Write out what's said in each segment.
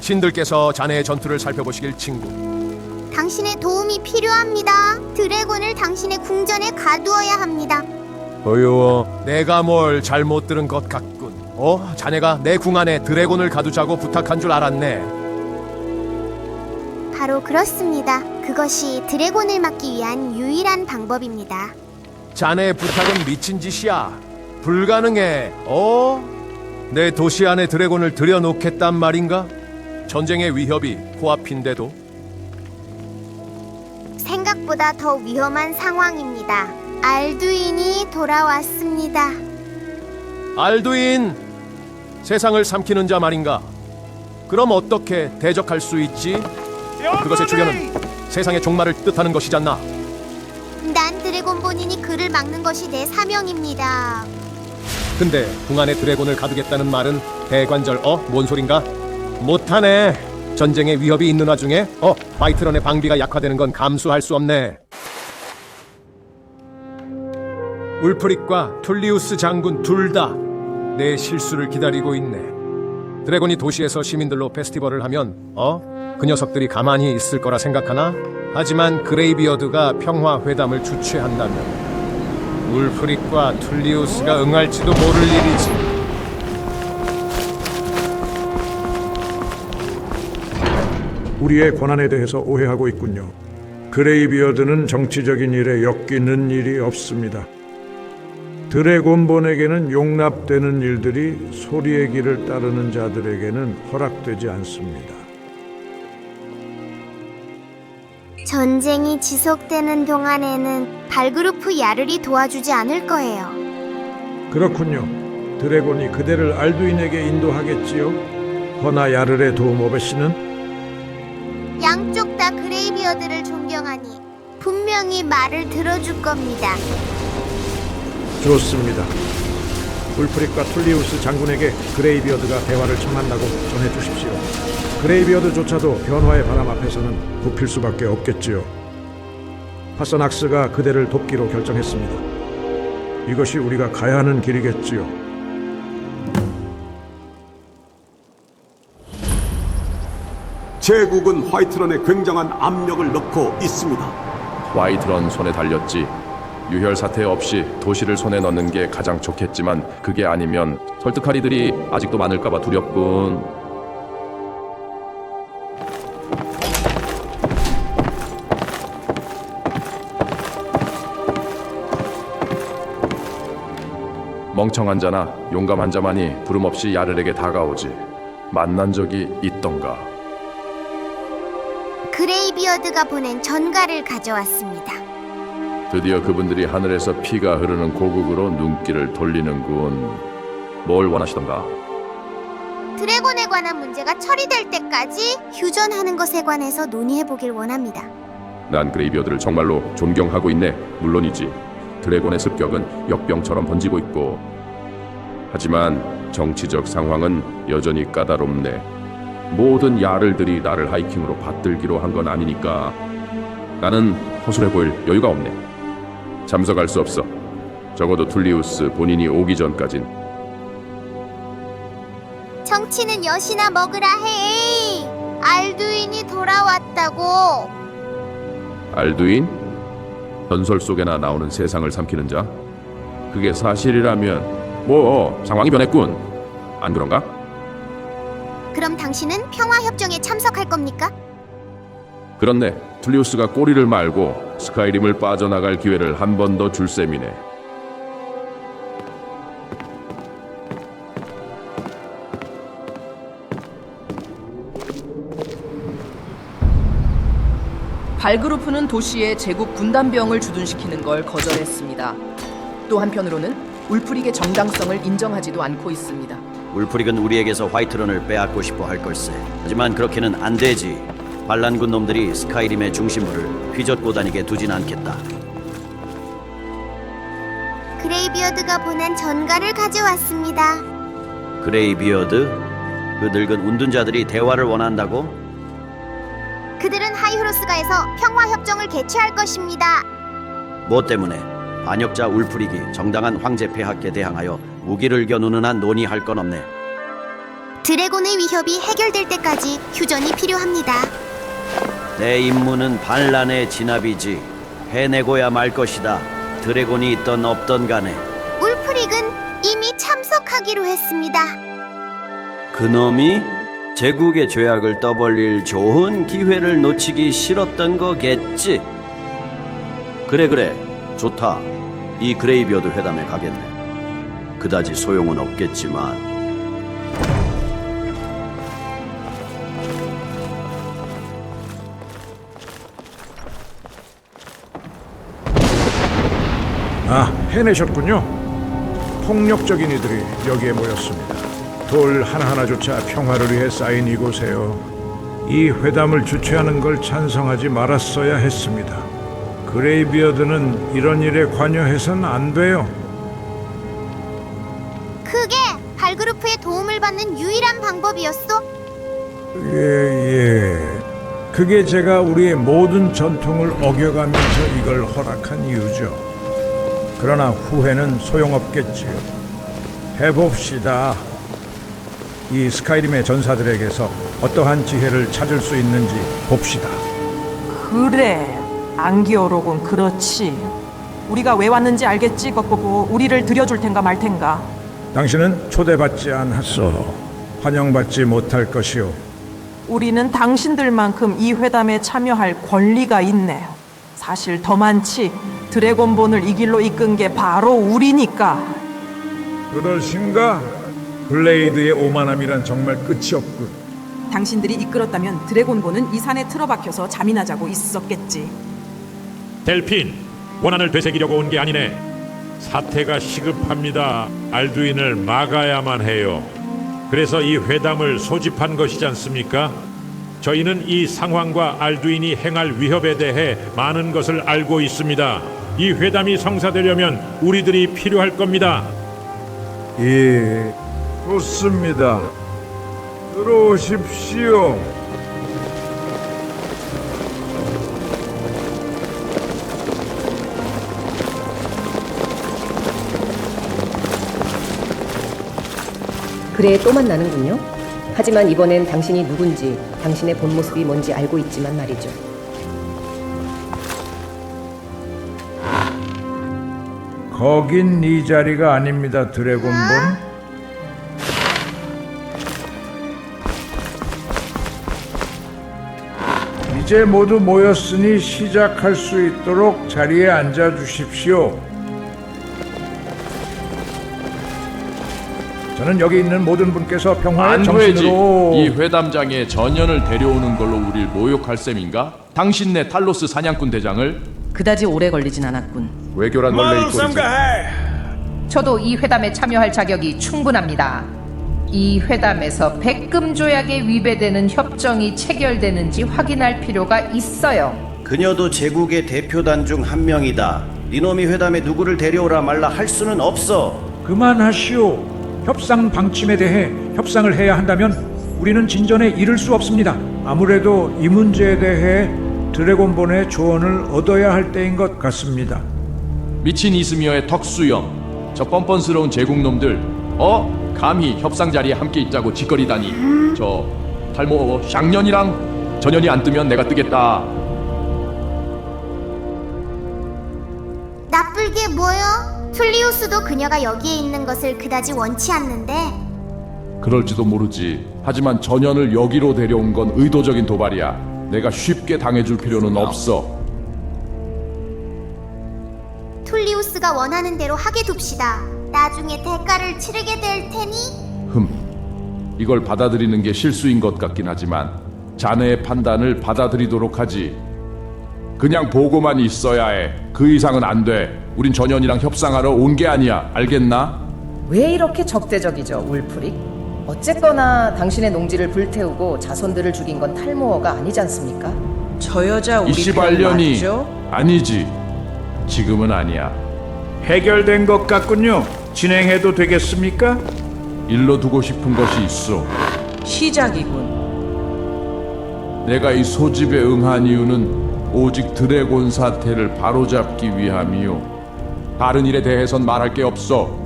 신들께서 자네의 전투를 살펴보시길 친구. 당신의 도움이 필요합니다. 드래곤을 당신의 궁전에 가두어야 합니다. 어여워, 내가 뭘 잘못 들은 것 같군. 자네가 내 궁 안에 드래곤을 가두자고 부탁한 줄 알았네. 바로 그렇습니다. 그것이 드래곤을 막기 위한 유일한 방법입니다. 자네의 부탁은 미친 짓이야. 불가능해. 내 도시 안에 드래곤을 들여놓겠단 말인가? 전쟁의 위협이 코앞인데도. 생각보다 더 위험한 상황입니다. 알두인이 돌아왔습니다. 알두인, 세상을 삼키는 자 말인가? 그럼 어떻게 대적할 수 있지? 그것의 주변은 세상의 종말을 뜻하는 것이잖나. 난 드래곤 본인이 그를 막는 것이 내 사명입니다. 근데 궁 안에 드래곤을 가두겠다는 말은 대관절 뭔 소린가? 못하네. 전쟁의 위협이 있는 와중에 화이트런의 방비가 약화되는 건 감수할 수 없네. 울프릭과 툴리우스 장군 둘 다 내 실수를 기다리고 있네. 드래곤이 도시에서 시민들로 페스티벌을 하면 그 녀석들이 가만히 있을 거라 생각하나? 하지만 그레이비어드가 평화회담을 주최한다면 울프릭과 툴리우스가 응할지도 모를 일이지. 우리의 권한에 대해서 오해하고 있군요. 그레이비어드는 정치적인 일에 엮이는 일이 없습니다. 드래곤본에게는 용납되는 일들이 소리의 길을 따르는 자들에게는 허락되지 않습니다. 전쟁이 지속되는 동안에는 발그루프 야르리 도와주지 않을 거예요. 그렇군요. 드래곤이 그대를 알두인에게 인도하겠지요. 허나 야르의 도움 오베시는 양쪽 다 그레이비어드를 존경하니 분명히 말을 들어줄 겁니다. 좋습니다. 울프릭과 툴리우스 장군에게 그레이비어드가 대화를 청한다고 전해주십시오. 그레이비어드조차도 변화의 바람 앞에서는 굽힐 수밖에 없겠지요. 파서낙스가 그대를 돕기로 결정했습니다. 이것이 우리가 가야 하는 길이겠지요. 제국은 화이트런에 굉장한 압력을 넣고 있습니다. 화이트런 손에 달렸지. 유혈 사태 없이 도시를 손에 넣는 게 가장 좋겠지만 그게 아니면 설득할 이들이 아직도 많을까봐 두렵군. 멍청한 자나 용감한 자만이 부름 없이 야르에게 다가오지. 만난 적이 있던가. 그레이비어드가 보낸 전가를 가져왔습니다. 드디어 그분들이 하늘에서 피가 흐르는 고국으로 눈길을 돌리는군. 뭘 원하시던가? 드래곤에 관한 문제가 처리될 때까지 휴전하는 것에 관해서 논의해보길 원합니다. 난 그레이비어드를 정말로 존경하고 있네. 물론이지. 드래곤의 습격은 역병처럼 번지고 있고. 하지만 정치적 상황은 여전히 까다롭네. 모든 야를들이 나를 하이킹으로 받들기로 한 건 아니니까 나는 허술해 보일 여유가 없네. 참석할 수 없어. 적어도 툴리우스 본인이 오기 전까진. 정치는 엿이나 먹으라 해. 알두인이 돌아왔다고. 알두인? 전설 속에나 나오는 세상을 삼키는 자? 그게 사실이라면 상황이 변했군. 안 그런가? 그럼 당신은 평화협정에 참석할 겁니까? 그렇네. 툴리우스가 꼬리를 말고 스카이림을 빠져나갈 기회를 한 번 더 줄 셈이네. 발그루프는 도시에 제국 군단병을 주둔시키는 걸 거절했습니다. 또 한편으로는 울프릭의 정당성을 인정하지도 않고 있습니다. 울프릭은 우리에게서 화이트런을 빼앗고 싶어 할 걸세. 하지만 그렇게는 안 되지. 반란군 놈들이 스카이림의 중심부를 휘젓고 다니게 두진 않겠다. 그레이비어드가 보낸 전가를 가져왔습니다. 그레이비어드? 그 늙은 운둔자들이 대화를 원한다고? 그들은 하이후로스가에서 평화협정을 개최할 것입니다. 뭐 때문에? 반역자 울프릭이 정당한 황제 폐하께 대항하여 무기를 겨누는 한 논의할 건 없네. 드래곤의 위협이 해결될 때까지 휴전이 필요합니다. 내 임무는 반란의 진압이지. 해내고야 말 것이다. 드래곤이 있던 없던 간에. 울프릭은 이미 참석하기로 했습니다. 그놈이 제국의 죄악을 떠벌릴 좋은 기회를 놓치기 싫었던 거겠지. 그래 좋다. 이 그레이비어드 회담에 가겠네. 그다지 소용은 없겠지만. 아, 해내셨군요. 폭력적인 이들이 여기에 모였습니다. 돌 하나하나조차 평화를 위해 쌓인 이곳에요. 이 회담을 주최하는 걸 찬성하지 말았어야 했습니다. 그레이비어드는 이런 일에 관여해선 안 돼요. 그게 발그루프의 도움을 받는 유일한 방법이었어? 예. 그게 제가 우리의 모든 전통을 어겨가면서 이걸 허락한 이유죠. 그러나 후회는 소용없겠지요. 해봅시다. 이 스카이림의 전사들에게서 어떠한 지혜를 찾을 수 있는지 봅시다. 그래, 안기어로군. 그렇지. 우리가 왜 왔는지 알겠지, 거꾸고. 우리를 들여줄 텐가 말 텐가. 당신은 초대받지 않았어. 환영받지 못할 것이오. 우리는 당신들만큼 이 회담에 참여할 권리가 있네. 사실 더 많지. 드래곤본을 이 길로 이끈 게 바로 우리니까. 그러신가? 블레이드의 오만함이란 정말 끝이 없군. 당신들이 이끌었다면 드래곤본은 이 산에 틀어박혀서 잠이나 자고 있었겠지. 델핀, 원한을 되새기려고 온 게 아니네. 사태가 시급합니다. 알두인을 막아야만 해요. 그래서 이 회담을 소집한 것이지 않습니까? 저희는 이 상황과 알두인이 행할 위협에 대해 많은 것을 알고 있습니다. 이 회담이 성사되려면 우리들이 필요할 겁니다. 예, 좋습니다. 들어오십시오. 그래, 또 만나는군요. 하지만 이번엔 당신이 누군지, 당신의 본 모습이 뭔지 알고 있지만 말이죠. 거긴 네 자리가 아닙니다, 드래곤본. 이제 모두 모였으니 시작할 수 있도록 자리에 앉아 주십시오. 저는 여기 있는 모든 분께서 평화의 안 되지. 정신으로 이 회담장에 전연을 데려오는 걸로 우릴 모욕할 셈인가? 당신네 탈로스 사냥꾼 대장을 그다지 오래 걸리진 않았군. 외교란 원래 이꼴이지. 저도 이 회담에 참여할 자격이 충분합니다. 이 회담에서 백금 조약에 위배되는 협정이 체결되는지 확인할 필요가 있어요. 그녀도 제국의 대표단 중 한 명이다. 이놈이 회담에 누구를 데려오라 말라 할 수는 없어. 그만하시오. 협상 방침에 대해 협상을 해야 한다면 우리는 진전에 이를 수 없습니다. 아무래도 이 문제에 대해 드래곤본의 조언을 얻어야 할 때인 것 같습니다. 미친 이스미어의 턱수염, 저 뻔뻔스러운 제국놈들, 감히 협상 자리에 함께 있자고 짓거리다니. 저 탈모 샹년이랑 전연이 안 뜨면 내가 뜨겠다. 나쁠게 뭐요? 툴리우스도 그녀가 여기에 있는 것을 그다지 원치 않는데. 그럴지도 모르지. 하지만 전연을 여기로 데려온 건 의도적인 도발이야. 내가 쉽게 당해줄 필요는 없어. 툴리우스가 원하는 대로 하게 둡시다. 나중에 대가를 치르게 될 테니. 이걸 받아들이는 게 실수인 것 같긴 하지만 자네의 판단을 받아들이도록 하지. 그냥 보고만 있어야 해. 그 이상은 안 돼. 우린 전연이랑 협상하러 온 게 아니야. 알겠나? 왜 이렇게 적대적이죠, 울프릭? 어쨌거나 당신의 농지를 불태우고 자손들을 죽인 건 탈모어가 아니지 않습니까? 저 여자 우리 편 이시발년이 맞죠? 아니지. 지금은 아니야. 해결된 것 같군요. 진행해도 되겠습니까? 일러 두고 싶은 것이 있어. 시작이군. 내가 이 소집에 응한 이유는 오직 드래곤 사태를 바로잡기 위함이요. 다른 일에 대해선 말할 게 없어.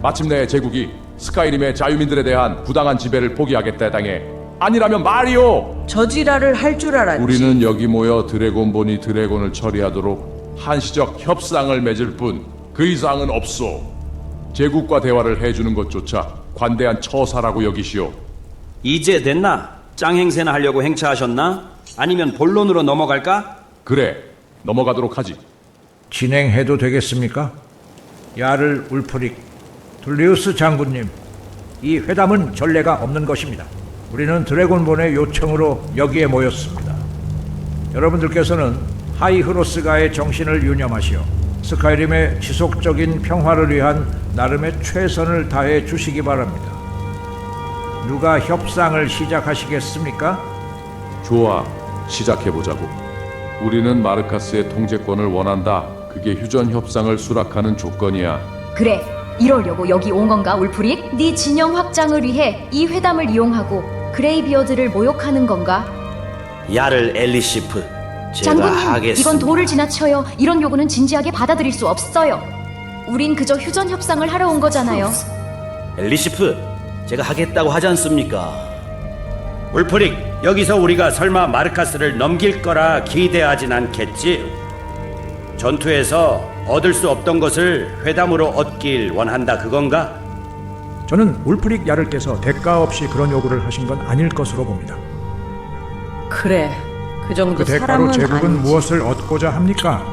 마침내 제국이 스카이림의 자유민들에 대한 부당한 지배를 포기하겠다 당해. 아니라면 말이오. 저지랄을 할 줄 알았지. 우리는 여기 모여 드래곤본이 드래곤을 처리하도록 한시적 협상을 맺을 뿐 그 이상은 없소. 제국과 대화를 해주는 것조차 관대한 처사라고 여기시오. 이제 됐나? 짱 행세나 하려고 행차하셨나? 아니면 본론으로 넘어갈까? 그래, 넘어가도록 하지. 진행해도 되겠습니까? 야를 울프릭, 툴리우스 장군님, 이 회담은 전례가 없는 것입니다. 우리는 드래곤본의 요청으로 여기에 모였습니다. 여러분들께서는 하이흐로스가의 정신을 유념하시어 스카이림의 지속적인 평화를 위한 나름의 최선을 다해 주시기 바랍니다. 누가 협상을 시작하시겠습니까? 좋아, 시작해보자고. 우리는 마르카스의 통제권을 원한다. 그게 휴전 협상을 수락하는 조건이야. 그래, 이러려고 여기 온 건가, 울프릭? 네 진영 확장을 위해 이 회담을 이용하고 그레이비어드를 모욕하는 건가? 야를 엘리시프, 제가 장군님, 하겠습니다. 이건 도를 지나쳐요. 이런 요구는 진지하게 받아들일 수 없어요. 우린 그저 휴전 협상을 하러 온 거잖아요. 엘리시프, 제가 하겠다고 하지 않습니까? 울프릭, 여기서 우리가 설마 마르카스를 넘길 거라 기대하진 않겠지? 전투에서 얻을 수 없던 것을 회담으로 얻길 원한다, 그건가? 저는 울프릭 야를께서 대가 없이 그런 요구를 하신 건 아닐 것으로 봅니다. 그래, 그 정도 그 대가로 사람은 제국은 아니지. 무엇을 얻고자 합니까?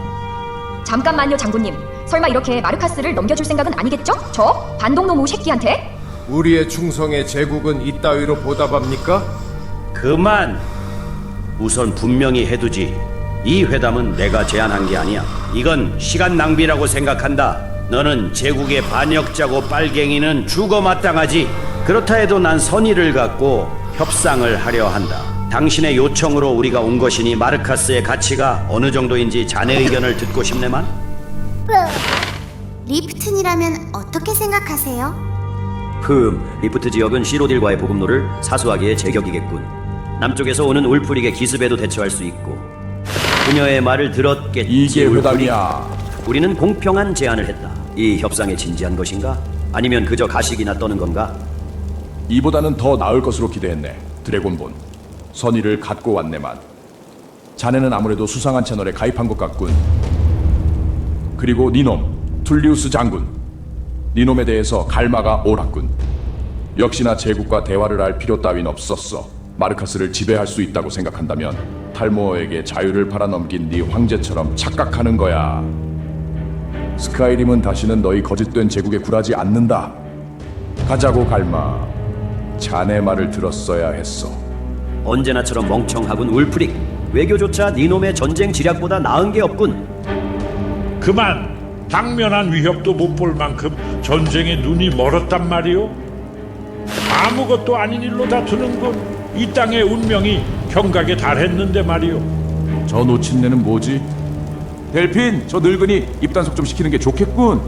잠깐만요, 장군님. 설마 이렇게 마르카스를 넘겨줄 생각은 아니겠죠? 저 반동노무 새끼한테? 우리의 충성에 제국은 이따위로 보답합니까? 그만! 우선 분명히 해두지. 이 회담은 내가 제안한 게 아니야. 이건 시간 낭비라고 생각한다. 너는 제국의 반역자고 빨갱이는 죽어 마땅하지. 그렇다 해도 난 선의를 갖고 협상을 하려 한다. 당신의 요청으로 우리가 온 것이니 마르카스의 가치가 어느 정도인지 자네 의견을 듣고 싶네만. 리프튼이라면 어떻게 생각하세요? 리프트 지역은 시로딜과의 보급로를 사수하기에 제격이겠군. 남쪽에서 오는 울프릭의 기습에도 대처할 수 있고. 그녀의 말을 들었겠지. 이게 울프릭. 회담이야. 우리는 공평한 제안을 했다. 이 협상에 진지한 것인가? 아니면 그저 가식이나 떠는 건가? 이보다는 더 나을 것으로 기대했네. 드래곤본. 선의를 갖고 왔네만. 자네는 아무래도 수상한 채널에 가입한 것 같군. 그리고 니놈, 툴리우스 장군. 니놈에 대해서 갈마가 옳았군. 역시나 제국과 대화를 할 필요 따윈 없었어. 마르카스를 지배할 수 있다고 생각한다면 탈모어에게 자유를 팔아넘긴 네 황제처럼 착각하는 거야. 스카이림은 다시는 너희 거짓된 제국에 굴하지 않는다. 가자고 갈마. 자네 말을 들었어야 했어. 언제나처럼 멍청하군 울프릭. 외교조차 니놈의 전쟁 지략보다 나은 게 없군. 그만! 당면한 위협도 못 볼 만큼 전쟁에 눈이 멀었단 말이오. 아무것도 아닌 일로 다투는군. 이 땅의 운명이 경각에 달했는데 말이오. 저 노친네는 뭐지? 델핀, 저 늙은이 입단속 좀 시키는 게 좋겠군.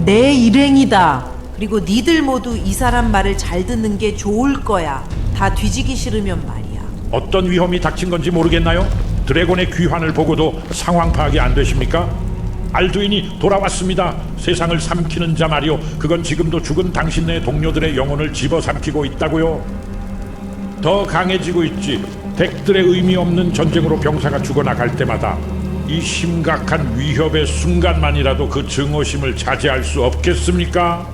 내 일행이다. 그리고 니들 모두 이 사람 말을 잘 듣는 게 좋을 거야. 다 뒤지기 싫으면 말이야. 어떤 위험이 닥친 건지 모르겠나요? 드래곤의 귀환을 보고도 상황 파악이 안 되십니까? 알두인이 돌아왔습니다. 세상을 삼키는 자 말이오. 그건 지금도 죽은 당신네 동료들의 영혼을 집어삼키고 있다고요. 더 강해지고 있지. 덱들의 의미 없는 전쟁으로 병사가 죽어나갈 때마다 이 심각한 위협의 순간만이라도 그 증오심을 자제할 수 없겠습니까?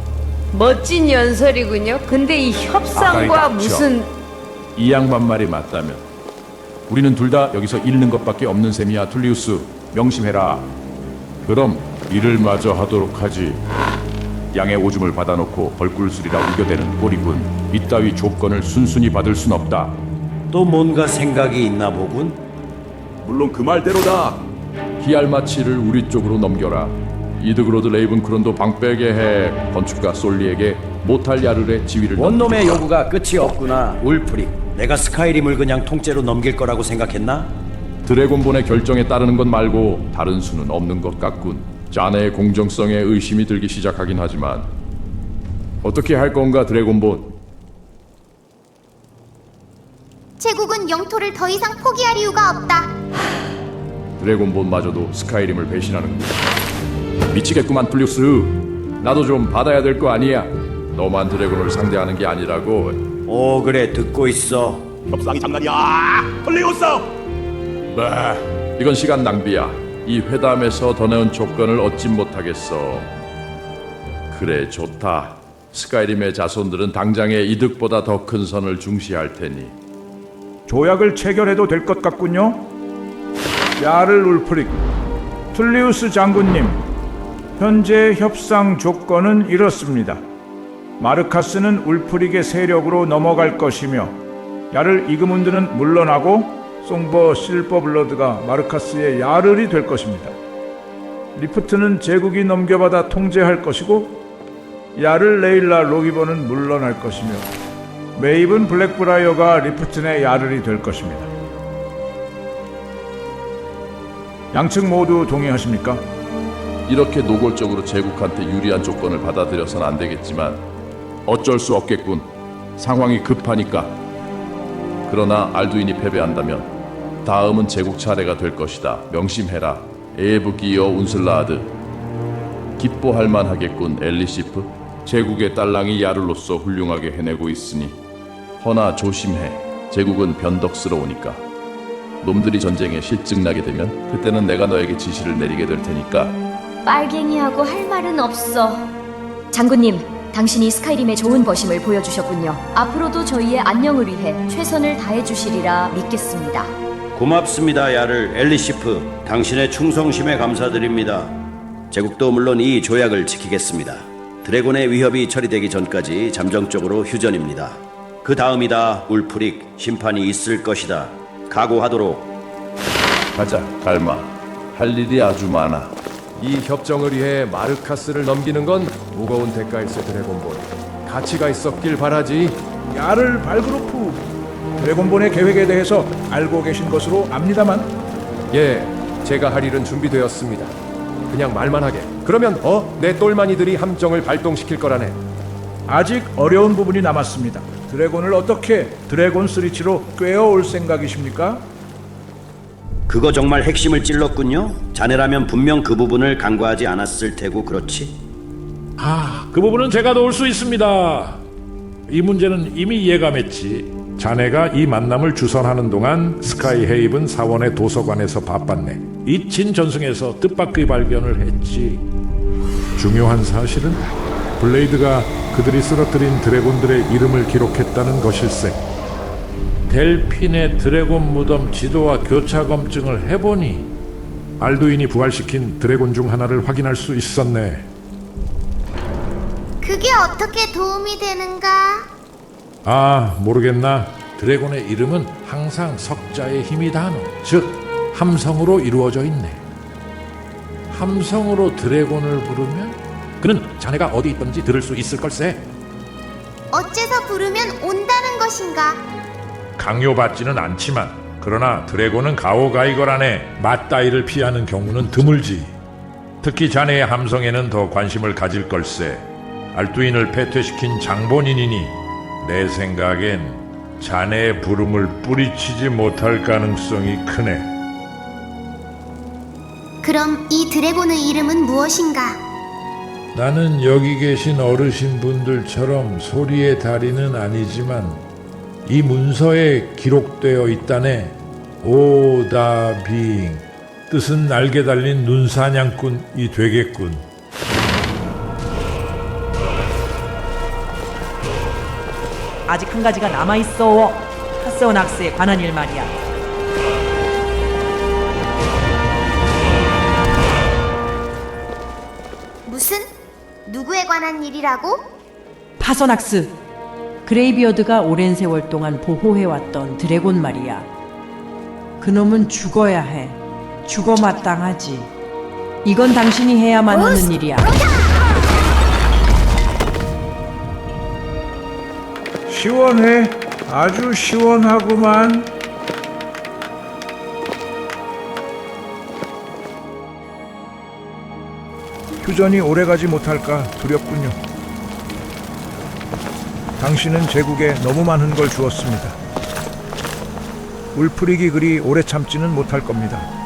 멋진 연설이군요. 근데 이 협상과 아가리 무슨... 이 양반 말이 맞다면 우리는 둘 다 여기서 잃는 것밖에 없는 셈이야. 툴리우스, 명심해라. 그럼 일을 마저 하도록 하지. 양의 오줌을 받아놓고 벌꿀술이라 우겨대는 꼴이군. 이따위 조건을 순순히 받을 순 없다. 또 뭔가 생각이 있나 보군. 물론 그 말대로다. 히알마치를 우리 쪽으로 넘겨라. 이드그로드 레이븐크론도 방빼게 해. 건축가 솔리에게 모탈야르의 지위를 원놈의 넘기라. 요구가 끝이 없구나 울프릭. 내가 스카이림을 그냥 통째로 넘길 거라고 생각했나? 드래곤본의 결정에 따르는 것 말고 다른 수는 없는 것 같군. 자네의 공정성에 의심이 들기 시작하긴 하지만 어떻게 할 건가 드래곤본? 제국은 영토를 더 이상 포기할 이유가 없다. 드래곤본마저도 스카이림을 배신하는군. 미치겠구만 툴리우스. 나도 좀 받아야 될 거 아니야. 너만 드래곤을 상대하는 게 아니라고. 오, 그래, 듣고 있어. 협상이 장난이야. 헐리우드. 이건 시간 낭비야. 이 회담에서 더 나은 조건을 얻지 못하겠어. 그래, 좋다. 스카이림의 자손들은 당장의 이득보다 더 큰 선을 중시할 테니. 조약을 체결해도 될 것 같군요. 야를 울프릭, 툴리우스 장군님, 현재 협상 조건은 이렇습니다. 마르카스는 울프릭의 세력으로 넘어갈 것이며 야를 이그문드는 물러나고 송버 실버블러드가 마르카스의 야를이 될 것입니다. 리프트는 제국이 넘겨받아 통제할 것이고 야를 레일라 로기버는 물러날 것이며 메이븐 블랙브라이어가 리프튼의 야를이 될 것입니다. 양측 모두 동의하십니까? 이렇게 노골적으로 제국한테 유리한 조건을 받아들여서는 안 되겠지만 어쩔 수 없겠군. 상황이 급하니까. 그러나 알두인이 패배한다면 다음은 제국 차례가 될 것이다. 명심해라. 에브기어 운슬라드. 기뻐할 만하겠군. 엘리시프. 제국의 딸랑이 야를로서 훌륭하게 해내고 있으니. 허나 조심해. 제국은 변덕스러우니까. 놈들이 전쟁에 실증나게 되면 그때는 내가 너에게 지시를 내리게 될 테니까. 빨갱이하고 할 말은 없어. 장군님, 당신이 스카이림의 좋은 버심을 보여주셨군요. 앞으로도 저희의 안녕을 위해 최선을 다해주시리라 믿겠습니다. 고맙습니다, 야를 엘리시프. 당신의 충성심에 감사드립니다. 제국도 물론 이 조약을 지키겠습니다. 드래곤의 위협이 처리되기 전까지 잠정적으로 휴전입니다. 그 다음이다, 울프릭. 심판이 있을 것이다. 각오하도록. 가자, 갈마. 할 일이 아주 많아. 이 협정을 위해 마르카스를 넘기는 건 무거운 대가일세. 드래곤볼 가치가 있었길 바라지. 야를 발그루프, 드래곤본의 계획에 대해서 알고 계신 것으로 압니다만. 예, 제가 할 일은 준비되었습니다. 그냥 말만 하게. 그러면 내 똘마니들이 함정을 발동시킬 거라네. 아직 어려운 부분이 남았습니다. 드래곤을 어떻게 드래곤 스리치로 꿰어올 생각이십니까? 그거 정말 핵심을 찔렀군요. 자네라면 분명 그 부분을 간과하지 않았을 테고 그렇지? 그 부분은 제가 도울 수 있습니다. 이 문제는 이미 예감했지. 자네가 이 만남을 주선하는 동안 스카이 헤이븐 사원의 도서관에서 바빴네. 이친 전승에서 뜻밖의 발견을 했지. 중요한 사실은 블레이드가 그들이 쓰러뜨린 드래곤들의 이름을 기록했다는 것일세. 델핀의 드래곤 무덤 지도와 교차 검증을 해보니 알두인이 부활시킨 드래곤 중 하나를 확인할 수 있었네. 그게 어떻게 도움이 되는가? 모르겠나? 드래곤의 이름은 항상 석자의 힘이 단어, 즉 함성으로 이루어져 있네. 함성으로 드래곤을 부르면 그는 자네가 어디 있던지 들을 수 있을 걸세. 어째서 부르면 온다는 것인가? 강요받지는 않지만 그러나 드래곤은 가오가이거라네. 맞다이를 피하는 경우는 드물지. 특히 자네의 함성에는 더 관심을 가질 걸세. 알두인을 패퇴시킨 장본인이니 내 생각엔 자네의 부름을 뿌리치지 못할 가능성이 크네. 그럼 이 드래곤의 이름은 무엇인가? 나는 여기 계신 어르신분들처럼 소리의 달인은 아니지만 이 문서에 기록되어 있다네. 오다빙. 뜻은 날개 달린 눈사냥꾼이 되겠군. 아직 한 가지가 남아있어. 카스오낙스에 관한 일 말이야. 무슨? 누구에 관한 일이라고? 파서낙스. 그레이비어드가 오랜 세월 동안 보호해왔던 드래곤 말이야. 그놈은 죽어야 해. 죽어 마땅하지. 이건 당신이 해야만 하는 일이야. 시원해. 아주 시원하구만. 휴전이 오래가지 못할까 두렵군요. 당신은 제국에 너무 많은 걸 주었습니다. 울프릭이 그리 오래 참지는 못할 겁니다.